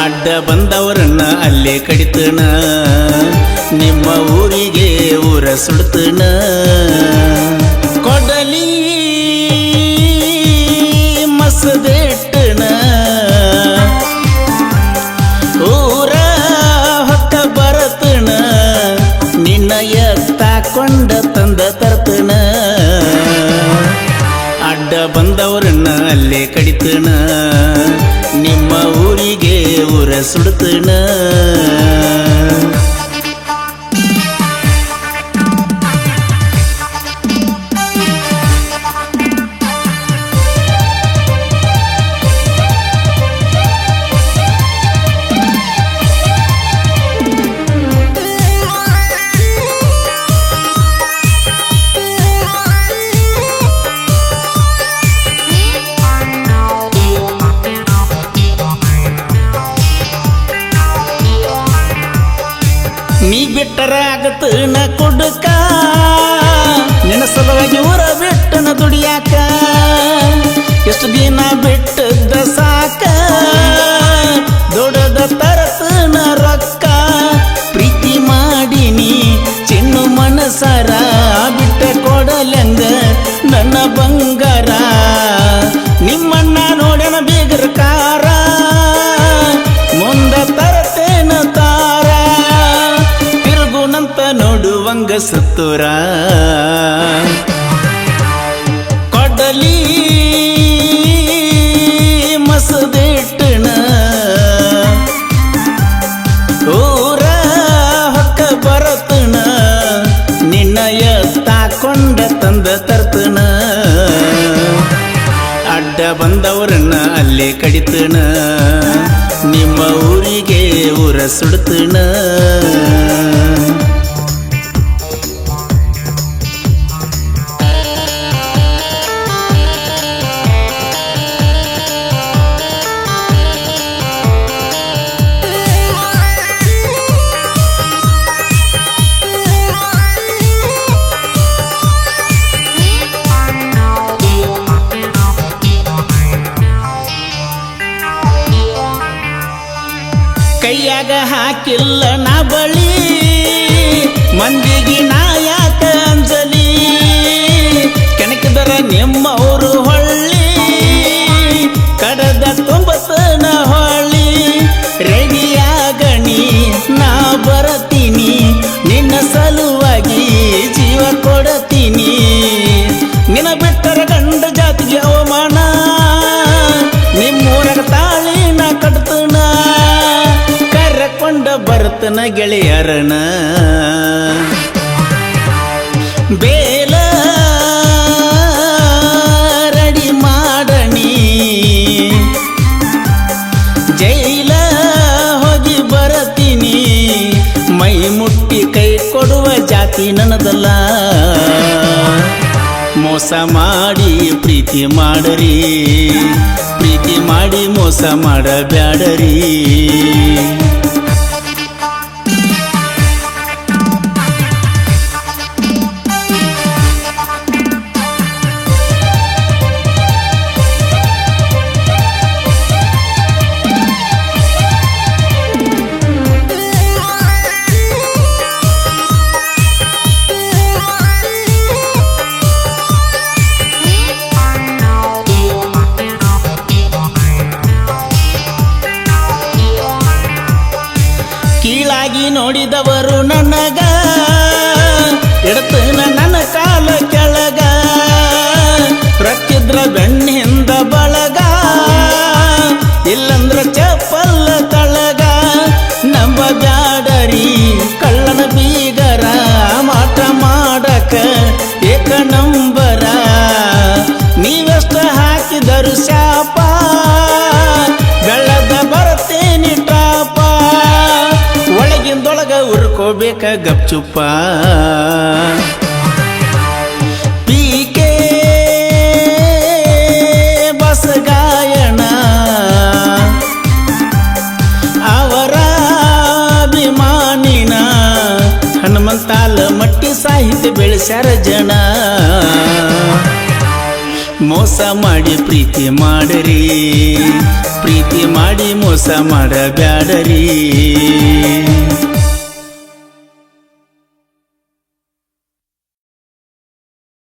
ಅಡ್ಡ ಬಂದವರನ್ನ ಅಲ್ಲೇ ಕಡಿತನ ನಿಮ್ಮ ಊರಿಗೆ ಊರ ಸುಡ್ತನ ಕೊಡಲಿ ಮಸದೆಟ್ಟನ ಊರ ಹೊತ್ತ ಬರತನ ನಿನ್ನ ಎತ್ತಾಕೊಂಡ ತಂದ ತರ್ತನ ಅಡ್ಡ ಬಂದವರನ್ನ ಅಲ್ಲೇ ಕಡಿತನ ನಿಮ್ಮ ಊರಿಗೆ ಊರ ಸುಡ್ತನ ನೀ ಬಿಟ್ಟರ ಆಗತನ ಕೊಡುಕ ನಿನ್ನ ಸಲುವಾಗಿ ಊರ ಬಿಟ್ಟನ ದುಡಿಯಾಕ ಎಷ್ಟು ದಿನ ಬಿಟ್ಟದ ಸಾಕ ದೊಡ್ಡದ ತರತನ ರೊಕ್ಕ ಪ್ರೀತಿ ಮಾಡಿನಿ ಚಿನ್ನು ಮನಸರ ಬಿಟ್ಟ ಕೊಡಲೆಂಗ ನನ್ನ ಬಂಗಾರ ನಿಮ್ಮಣ್ಣ ನೋಡನ ಬೇಗರ ಕಾರ ಮುಂದ ತರತೇನ ತಾರ ತಿರುಗುನಂತ ನೋಡುವಂಗ ಸತ್ತುರ ಕೊಡಲಿ ಮಸದೆಟ್ಟನ ಊರ ಹೊಕ್ಕ ಬರತನ ನಿನ್ನ ಎತ್ತಾಕೊಂಡ ತಂದ ತರ್ತನ ಅಡ್ಡ ಬಂದವರನ್ನ ಅಲ್ಲೇ ಕಡಿತನ ನಿಮ್ಮ ಊರಿಗೆ ಊರ ಸುಡ್ತನ ಕೈಯಾಗ ಹಾಕಿಲ್ಲ ನಾ ಬಳಿ ಮಂದಿಗೆ ನಾ ಯಾಕ ಅಂಜಲಿ ಕೆಣಕಿದರ ನಿಮ್ಮವರು ಹೊಳ್ಳಿ ಕಡದ ತುಂಬತನ ಹೊಳ್ಳಿ ರೆಡಿಯಾಗಣಿ ನಾ ಬರತೀನಿ ನಿನ್ನ ಸಲುವಾಗಿ ಜೀವ ಕೊಡತೀನಿ ನಿನ್ನ ಬಿಟ್ಟರ ಗಂಡ ಜಾತಿಗೆ ಅವಮಾನ ನಿಮ್ಮೂರಗ ತಾಳಿ ನಾ ಕಟ್ತನ ಕರಕೊಂಡ ಬರ್ತನ ಗೆಳೆಯರನ ಬೇಲ ರಡಿ ಮಾಡಣಿ ಜೈಲ ಹೋಗಿ ಬರತೀನಿ ಮೈ ಮುಟ್ಟಿ ಕೈ ಕೊಡುವ ಜಾತಿ ನನ್ನದಲ್ಲ ಮೋಸ ಮಾಡಿ ಪ್ರೀತಿ ಮಾಡರಿ ಪ್ರೀತಿ ಮಾಡಿ ಮೋಸ ಮಾಡಬ್ಯಾಡರಿ ಕೀಳಾಗಿ ನೋಡಿದವರು ನನಗ ಎಡತನ ನನ್ನ ಕಾಲ ಕೆಳಗ ರಕ್ಕಿದ್ರ ಬೆಣ್ಣಿಂದ ಬಳಗ ಇಲ್ಲಂದ್ರ ಚಪ್ಪಲ್ಲ ತಳಗ ನಂಬ ಬ್ಯಾಡರಿ ಕಳ್ಳನ ಬೀಗರ ಮಾಟ ಮಾಡಕ ಏಕ ನಂಬರ ನೀವೆಷ್ಟ ಹಾಕಿದರು ಶಾಪ ಬೆಳ್ಳದ ಬರ್ತೇನಿ ಟಾಪ ಒಳಗಿಂದೊಳಗ ಉರ್ಕೋಬೇಕ ಗಪ್ಚುಪ್ಪ ಪೀಕೆ ಬಸ ಗಾಯಣ ಅವರ ಅಭಿಮಾನಿನ ಹನುಮಂತಾಲ ಮಟ್ಟಿ ಸಾಹಿತ್ಯ ಬೆಳೆಸ್ಯಾರ ಜನ ಮೋಸ ಮಾಡಿ ಪ್ರೀತಿ ಮಾಡರಿ ಪ್ರೀತಿ ಮಾಡಿ ಮೋಸ ಮಾಡಬ್ಯಾಡರಿ